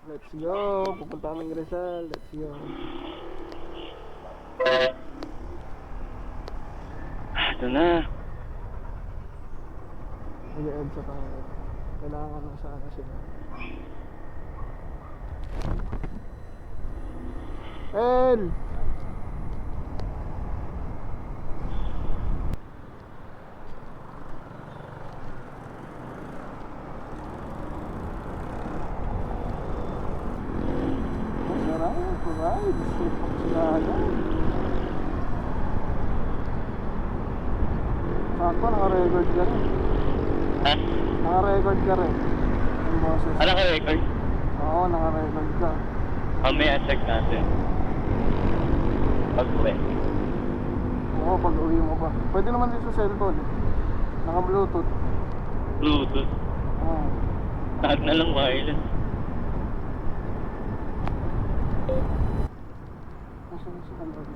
Let's go. Pupunta ng Rizal. Let's go. Ito na. Mag-EDSA tayo. Kailangan na sana sila. El! Alright, sipag sila yan. Sakto, naka-record ka rin. Ha? Naka-record ka rin. Ang boses. Ano ka record? Oo, naka-record ka. May check natin. Pag-uwi. Oo, pag-uwi mo pa. Pwede naman din sa cellphone. Naka-bluetooth. Bluetooth. Oo. Lahat na lang wireless. Nasaan na si Albert?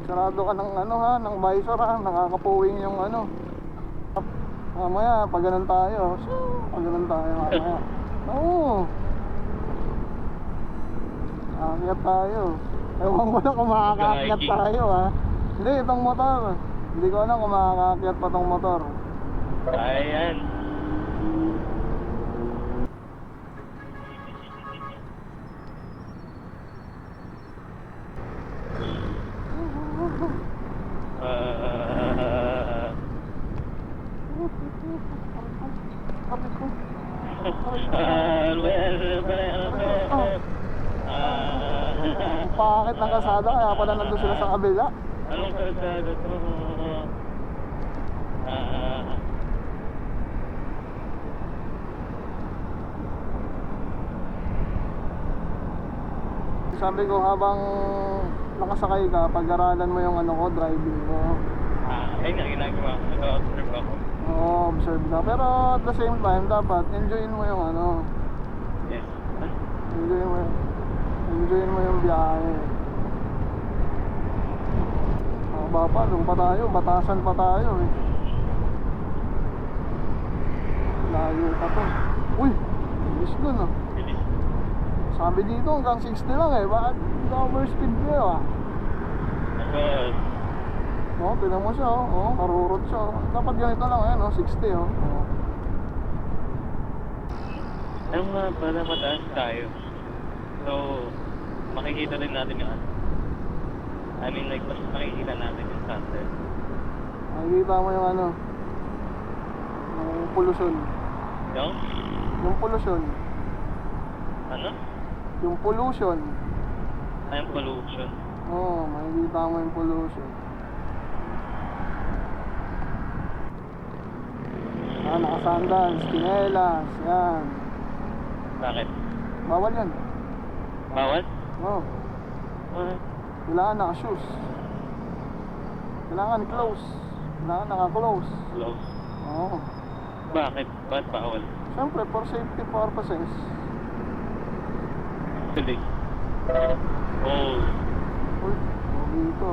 Sarado ka ng ano ha, ng visor ha, nakakapuwing yung ano. Mamaya, pag ganun tayo. Pag ganun tayo mamaya. Oo. Aakyat tayo. Ewan ko na kung makakaakyat tayo ha. Hindi, itong motor. Hindi ko alam kung makakaakyat pa tong motor. Ayan. Pangit ng kasada, kaya pala nandun sila sa kabila. Anong kalsada to? Sabi ko habang nakasakay ka, pag-aralan mo yung ano ko, driving mo. Ayun nga ginagawa ko. Nag-observe ako. Oo, observe ka. Pero at the same time, dapat enjoyin mo yung ano. Yes. Enjoyin mo yung biyahe. Baba, doon pa tayo, batasan pa tayo eh. Layo pa to. Uy, bilis dun ah. Bilis. Sabi dito hanggang 60 lang eh. Bakit overspeed kayo ah? Because Oo, tinan mo siya oh. Karurot siya oh. Dapat ganito lang eh, no? 60 oh. ano nga pala mataas tayo. So, makikita rin natin yung ano. I mean like, mas makikita natin yung sunset. Nakikita mo yung ano, yung pollution. Yung? Yung pollution. Ano? Yung pollution. Yung pollution. Oo, makikita mo yung pollution. Nakasandals, skinelas, yan. Bakit? Bawal yan. Bawal? Oo. Kailangan naka-shoes. Kailangan close. Kailangan naka-close. Close. Oo. Bakit? Ba't bawal? Siyempre, for safety purposes. Tuloy. Oh. Uy, dito.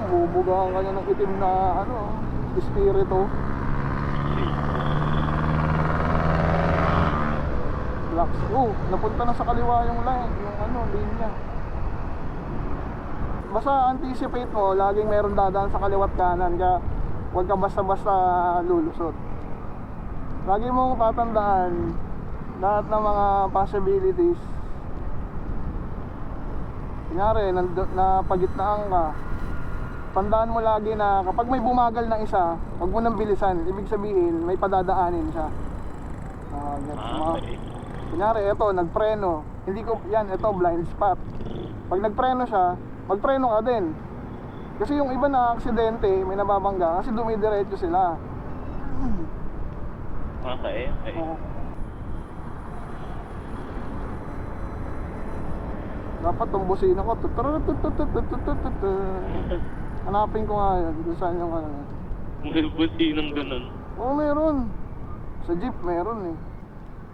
Bubugahan ka niya ng itim na ano, espiritu. Relax. Napunta na sa kaliwa yung line, yung ano, linya. Basta anticipate mo, laging meron dadaan sa kaliwat kanan, kaya huwag ka basta-basta lulusot. Lagi mong tatandaan lahat ng mga possibilities. Kunyari, napagitnaan ka, tandaan mo lagi na kapag may bumagal na isa, huwag mo nang bilisan. Ibig sabihin, may padadaanin siya. Okay. Kunyari, eto, nagpreno. Hindi ko, yan, eto, blind spot. Pag nagpreno siya, magpreno ka din. Kasi yung iba na aksidente, may nababangga, kasi dumidiretso sila. Okay. Dapat tumbusin ako. Hanapin ko nga yun. Kung saan yung ano. May buti ng ganun. Oo, meron. Sa jeep meron eh.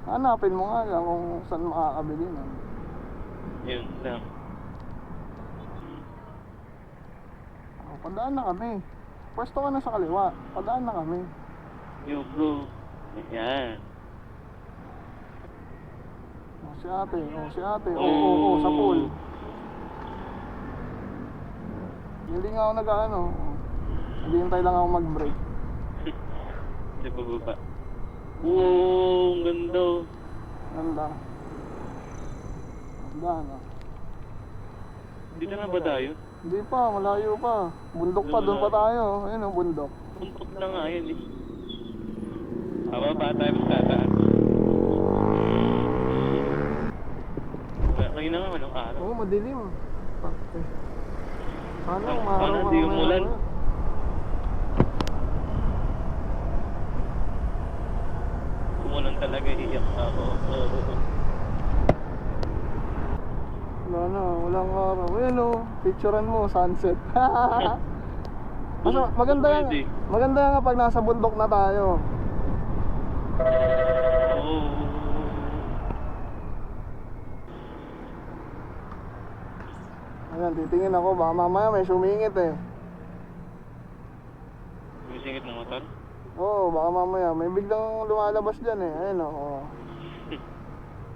Hanapin mo nga lang kung saan makakabili nun. Yun lang. Oh, padaan na kami. Pwesto ka na sa kaliwa. Padaan na kami. Yo bro. Ayan. Oh, si ate. Oh, si ate. Oo, sa pool. Hindi nga ako nag-ano. Naghihintay lang ako mag-break. Sa bababa. Oo, ang ganda. Ganda. Ganda na. Dito na ba tayo? Hindi pa, malayo pa. Bundok pa, doon pa tayo. Ayun ang bundok. Puntok na nga yun eh. Pababa tayo mas tataan. Ngayon na nga, anong araw? Oo, madilim. Pakte. Sana Sana umaraw di umulan. Umulan talaga, iiyak na ako. Wala na, walang araw. Ayun o, picturean mo, sunset. Mas maganda yan. Pwede. Maganda yan kapag nasa bundok na tayo. Oo. Ayan, titingin ako. Baka mamaya may sumingit eh. May singit ng motor? Oo, baka mamaya. May biglang lumalabas dyan eh. Ayun o. Oh.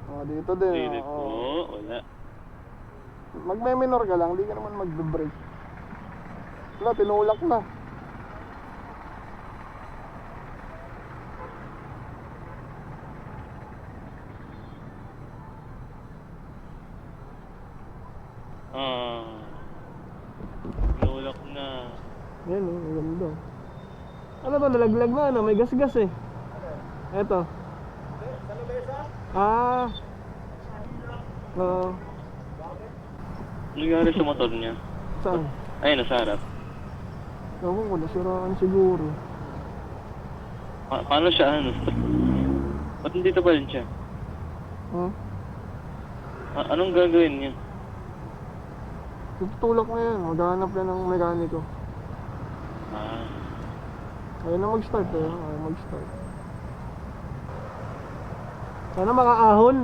Oh, dito din. Hindi Oh. po, wala. Magme-minor ka lang, di ka naman magbe-brake. Wala, tinulak na. Nulak na. Yan o, ang ganda. Ano to, nalaglag na ano, may gas-gas eh. Eto. Ah. Oo. Nangyari sa motor niya? Saan? Ayun, nasa harap. Ewan ko, nasiraan siguro. Paano siya, ano? Ba't nandito pa rin siya? Huh? Anong gagawin niya? Tutulak na yan, maghanap na ng mekaniko. Ayun na mag-start eh, ayun mag-start. Sana mga ahon.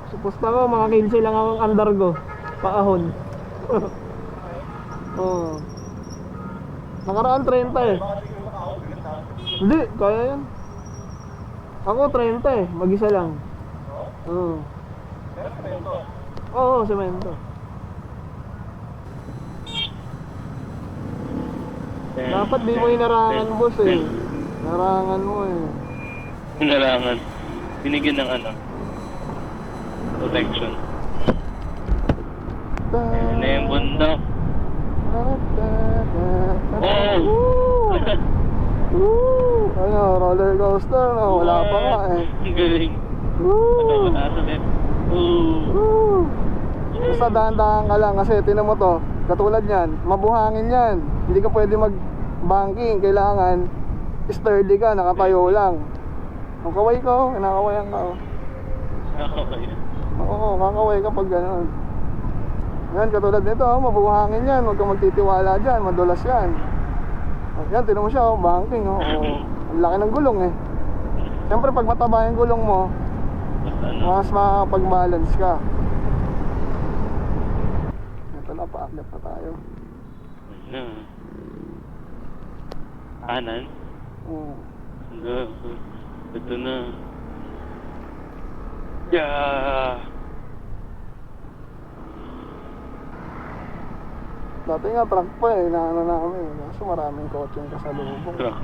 Supusta ko, mga 15 lang ang andar ko. Paahon. Oo. Nakaraan 30 eh. Hindi, kaya yan. Ako 30 eh, mag-isa lang. Oo. Oo, semento. Dapat di mo inarangan, boss eh. Narangan mo eh. Hinarangan. Binigyan ng ano? Protection. Ayun na yung bundok. Oh! Woo! Ano, roller coaster no? Wala pa nga eh. Ang galing. Woo! Mataas ulit. Ooh. Woo! Basta dahan-dahan ka lang kasi tinan mo to, katulad yan, mabuhangin yan. Hindi ka pwede mag-banking, kailangan sturdy ka, nakatayo lang. Ang kaway ko, kinakawayan ka oh. Okay. Oo, kakaway ka pag gano'n. Yan, katulad nito, oh, mabuhangin yan. Huwag kang magtitiwala dyan, madulas yan. Oh, yan, tinan mo siya, oh, banking. Oh, oh. Ang laki ng gulong eh. Siyempre, pag mataba yung gulong mo, mas makapag-balance ka. Ito na, paakyat na tayo. Ano? Kanan? Oo. Ito na. Yeah! Dati nga, truck pa eh, inaano namin. Kaso maraming kotse yung kasalubong. Truck.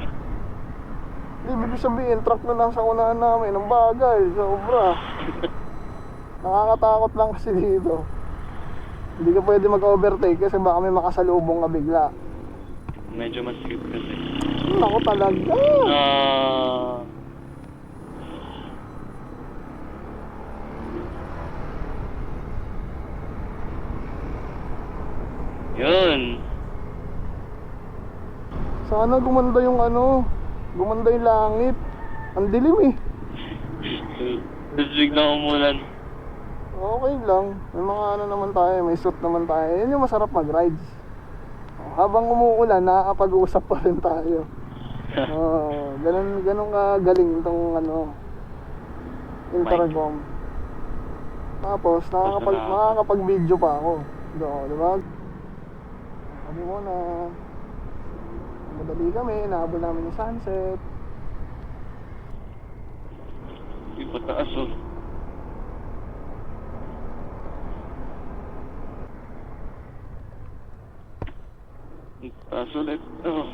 Hindi, ibig sabihin, truck na nasa unahan namin. Ang bagay, sobra. Nakakatakot lang kasi dito. Hindi ka pwede mag-overtake kasi baka may makasalubong ka bigla. Medyo masikip kasi. Naku talaga. Yun. Sana gumanda yung ano, gumanda yung langit. Ang dilim eh. Tapos biglang umulan. Okay lang. May mga ano naman tayo, may suit naman tayo. Yun yung masarap mag-rides. Habang umuulan, nakakapag-usap pa rin tayo. Ganun kagaling itong ano, intercom. Tapos, nakakapag-video pa ako. Di ba? Sabi mo na, madali kami, nahabol namin yung sunset. Yung pataas oh. Yung pataas ulit. Oh.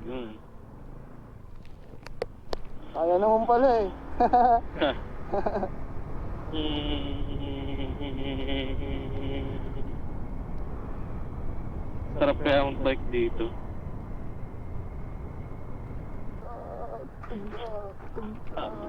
Yun. Kaya naman pala eh. Sarap kaya ang bike dito. Ah.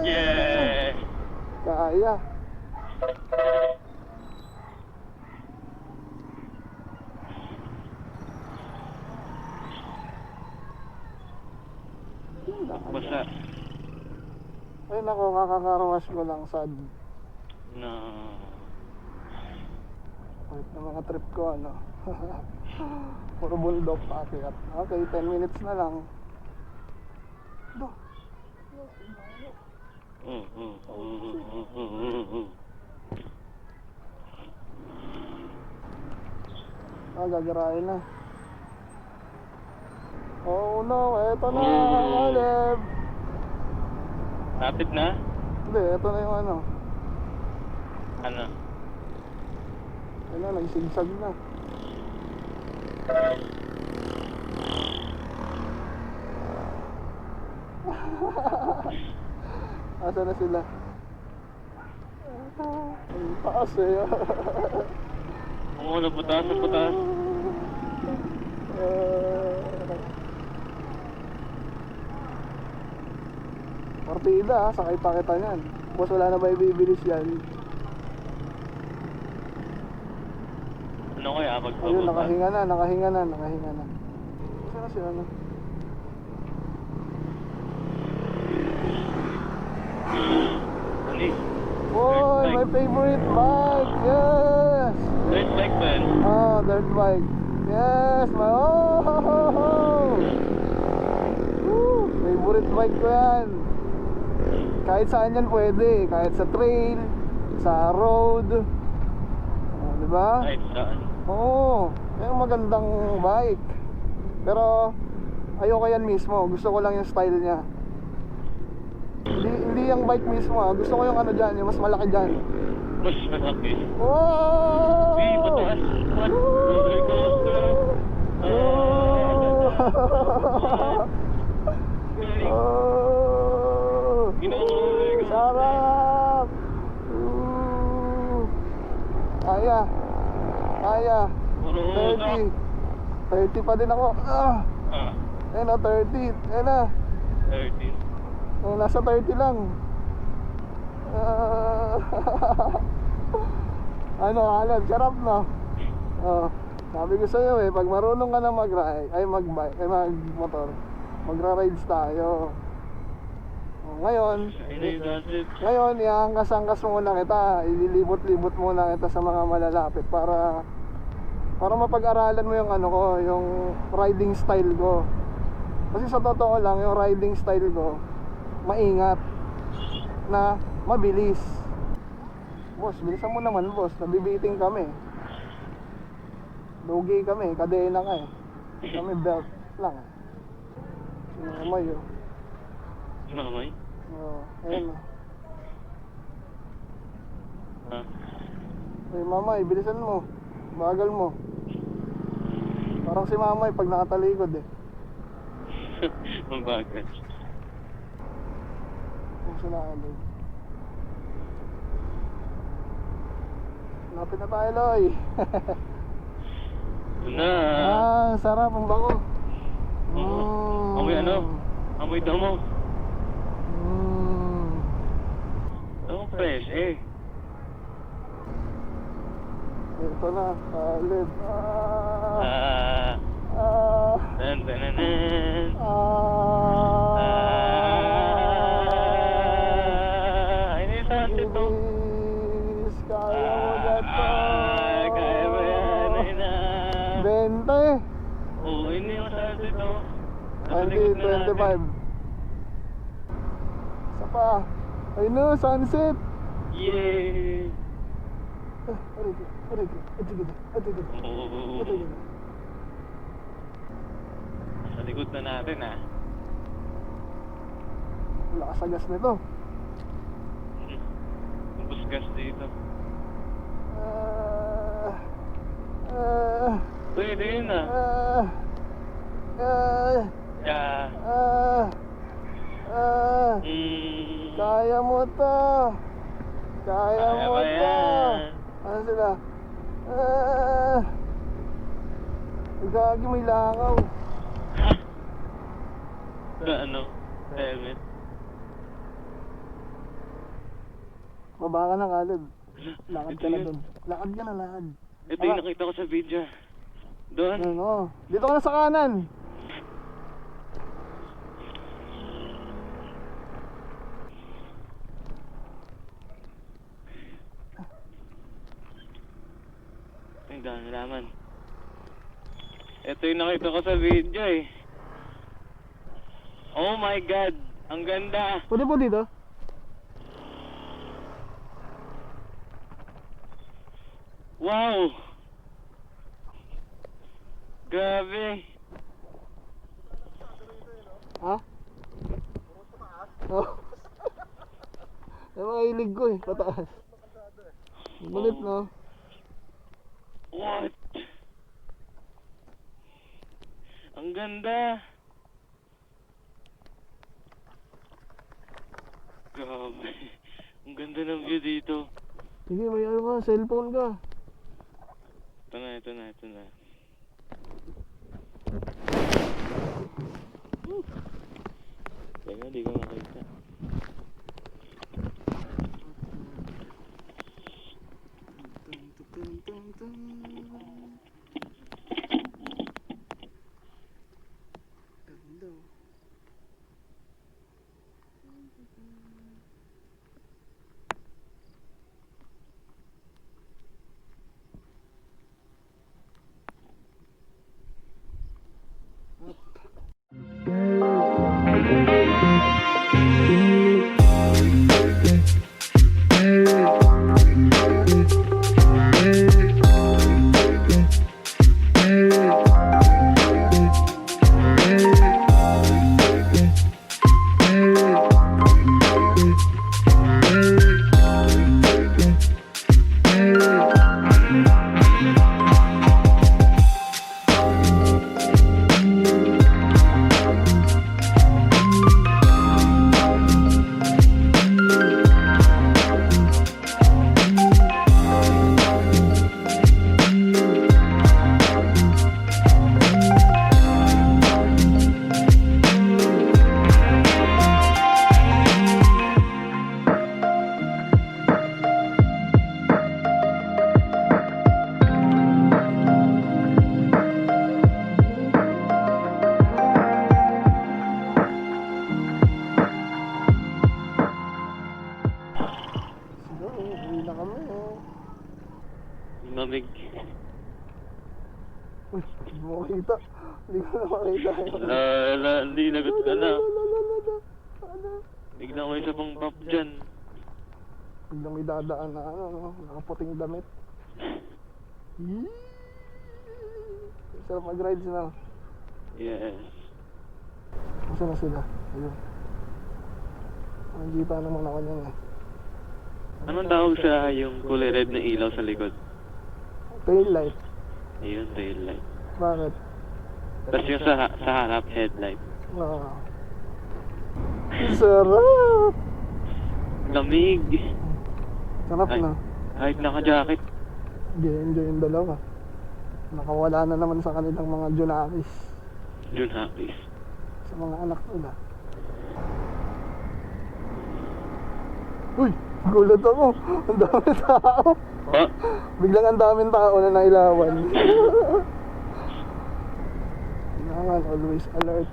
Yeah. Kaya. Basa. Ay nako, kakakarawas ko lang sad. No. Wait na mga trip ko ano. Puro bundok paakyat. Okay, 10 minutes na lang. Gagarahin na. Oh no, eto na, Aleb. Napit na? Hindi, eto na yung ano. Ano? Ano, nagsigsag na. Asa na sila? Ang taas eh. Oo, naputaas. Partida ha, sakay pa kita yan. Boss, wala na ba ibibilis yan? Ano kaya Ayun, magpabutan? nakahinga na. Saan na sila na? Ano eh? Boy, my favorite bike! Yes! Dirt bike ba yan? Oh, dirt bike. Yes, my Woo! Favorite bike ko yan. Kahit saan yan pwede. Kahit sa trail, sa road. Oh, diba? Kahit saan. Oo, yung magandang bike. Pero ayoko yan mismo. Gusto ko lang yung style niya. Hindi yung bike mismo ha. Gusto ko yung ano dyan, yung mas malaki dyan. Mas malaki. Wow! Uy, mataas. What? Roller coaster. Oh! Sarap! Kaya. 30 pa din ako. Ayun na, 30. Ayun na. 13. Nasa 30 lang. Ano, Aleb, sarap no? Sabi ko sa'yo eh, pag marunong ka na mag-ride, ay mag-bike, ay mag-motor, magra-rides tayo. Ngayon, iangkas-angkas muna kita, ililibot-libot muna kita sa mga malalapit para mapag-aralan mo yung ano ko, yung riding style ko. Kasi sa totoo lang, yung riding style ko, maingat na mabilis. Boss, bilisan mo naman boss, nabibiting kami. Lugi kami, kadena nga eh. Kami belt lang. Sinamay oh. Mamay? Oo, ayun oh. Ay mamay, bilisan mo. Bagal mo. Parang si mamay pag nakatalikod eh. Mabagal. Kung sinaalog. Lapit na tayo, Loy. Ito na. Sarap ang bako. Amoy ano? Amoy damo. Oh, fresh eh. Ito na, Khaled. Tan tan tan. Ini sunset to. Ibis, kaya mo na to. Kaya ba yan? Ayun na. 20. Oo, ini yung sunset to. 25. Isa pa. Ayun na, sunset. Yay! Oo. Sa likod na natin ah. Lakas sa gas nito. Ubus gas dito. Pwede yun ah. Yeah. Kaya mo to. Kaya Kaya mo ba to. yan? Ano sila? Gagi, may langaw. Sa ano? Sa helmet? Baba ka na, Khaled. Lakad Ito ka na yun. dun. Lakad ka na, lakad. Ito yung nakita ko sa video. Doon. Ano? Dito ka na sa kanan. Ang dami naman. Ito yung nakita ko sa video eh. Oh my God! Ang ganda! Pwede po dito? Wow! Grabe! Ha? Oh. Yung mga hilig ko eh, pataas. Bulit no? What? Ang ganda! Grabe! Ang ganda ng view dito. Sige, may ano ka, cellphone ka. Ito na, ito na, ito na. Teka, di ko makita. Uwi na kami eh. Mamig. Uy, hindi mo makita. Hindi ko na makita. Hindi nagot ka na. Bigla ko isa pang pop dyan. Biglang may dadaan na ano, no? Nakaputing damit. Sarap mag-ride sila. Yes. Masa na sila? Ayun. Nakikita naman ako niyan eh. Anong tawag sa yung kulay red na ilaw sa likod? Tail light. Ayun, tail light. Bakit? Tapos yung sa harap, headlight. Sarap! Lamig! Sarap Ay, na. kahit naka-jacket. Enjoy yung dalawa. Nakawala na naman sa kanilang mga junakis. June happy. Sa mga anak nila. Uy! Gulat ako. Ang dami tao. Oh, Biglang ang daming tao na nailawan. Kailangan always alert.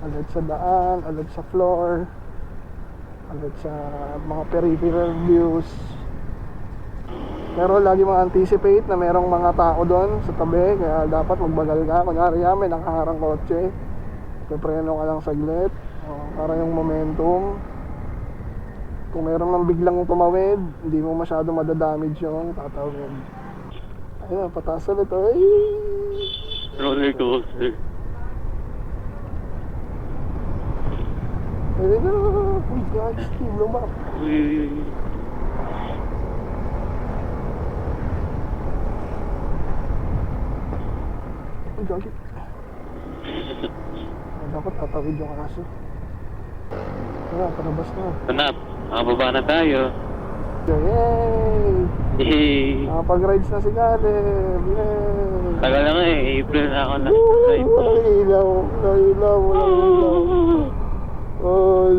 Alert sa daan, alert sa floor, alert sa mga peripheral views. Pero lagi mo anticipate na merong mga tao doon sa tabi, kaya dapat magbagal ka. Kunyari yan, may nakaharang kotse, pipreno ka lang saglit, para yung momentum. Kung meron mang biglang tumawid, hindi mo masyado madadamage yung tatawid. Ayun, pataas ulit. Ay! roller coaster. Ayun na! Uy, God, Steve, lumak. Uy. Uy, God. Dapat tatawid yung aso. Kaya, palabas na. Tanap, makababa na tayo. Yay! Yay! Nakapag-rides na si Caleb. Yay! Tagal na nga eh, April na ako na. Woo! Walang ilaw. Walang ilaw. Walang ilaw. Oh,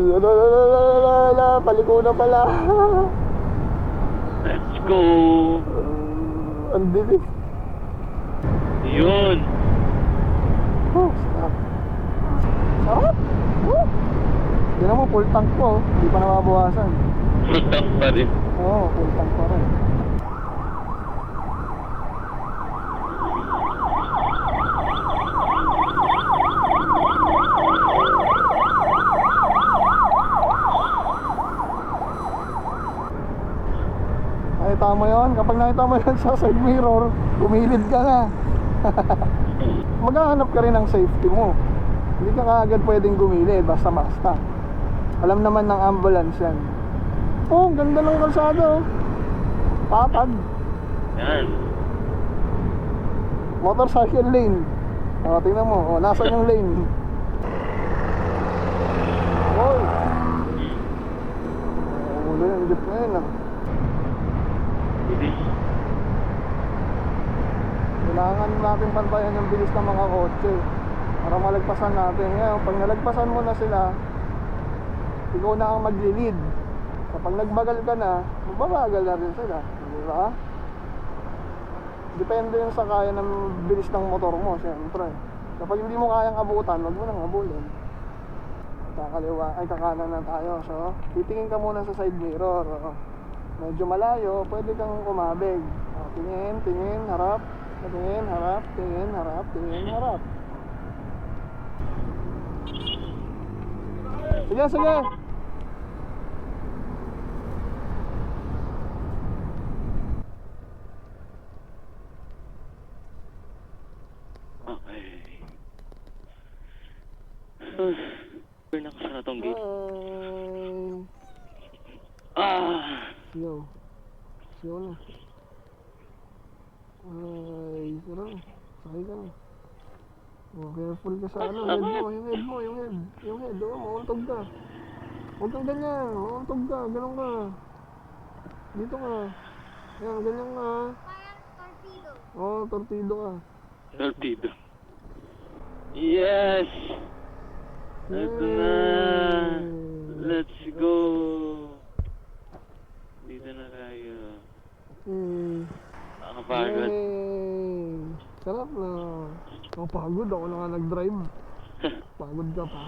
la, paliko na pala. Let's go! Ang dilim. Yun! Oh, stop. Sarap! Woo! Tignan mo, full tank po. Hindi pa nababawasan. Full pa rin. Oo, full tank pa rin. Nakita mo yun? Kapag nakita mo yun sa side mirror, kumilid ka na. Maghahanap ka rin ng safety mo. Hindi ka kaagad pwedeng gumilid basta-basta. Alam naman ng ambulance yan. Oh, ang ganda ng kalsada oh. Patag. Yan. Motorcycle lane. O, tingnan mo. O, nasan yung lane? Oy. Ulo yung jeep na yun ah. Hindi. Kailangan natin pantayan yung bilis ng mga kotse para malagpasan natin. Ngayon, pag nalagpasan mo na sila, ikaw na ang maglilid. Kapag nagbagal ka na, magbabagal na rin sila. Di ba? Depende yun sa kaya ng bilis ng motor mo, siyempre. Kapag hindi mo kayang abutan, wag mo nang abulin. Kakaliwa, ay kakanan na tayo. So, titingin ka muna sa side mirror. O, medyo malayo, pwede kang kumabig. O, tingin, tingin, harap. Tingin, harap, tingin, harap, tingin, harap. Sige, sige. Okay. Nakasara tong gate. Yo. Yo na. Ay, sarang. Sakay ka na. Oh, careful ka sa ano, head mo, yung head mo, yung head. Yung head, oh, mauntog ka. Huwag kang ganyan, mauntog ka, ganun ka. Dito ka. Yan, ganyan ka. Torpedo. Oh, torpedo ka. Torpedo. Yes! Ito na! Let's go! Dito na tayo. Nakapagod. Yay! Sarap na. Oh, pagod ako na nga nag-drive. Pagod ka pa.